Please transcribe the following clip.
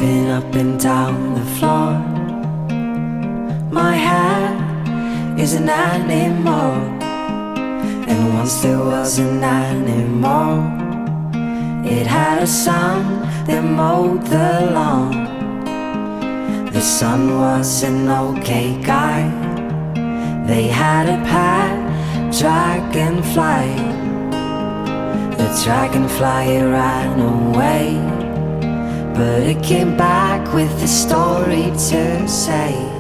jumping up and down the floor. My hair is an animal, and once there was an animal. It had a son that mowed the lawn. The son was an okay guy. They had a pet dragonfly. The dragonfly ran away, but it came back with a story to say.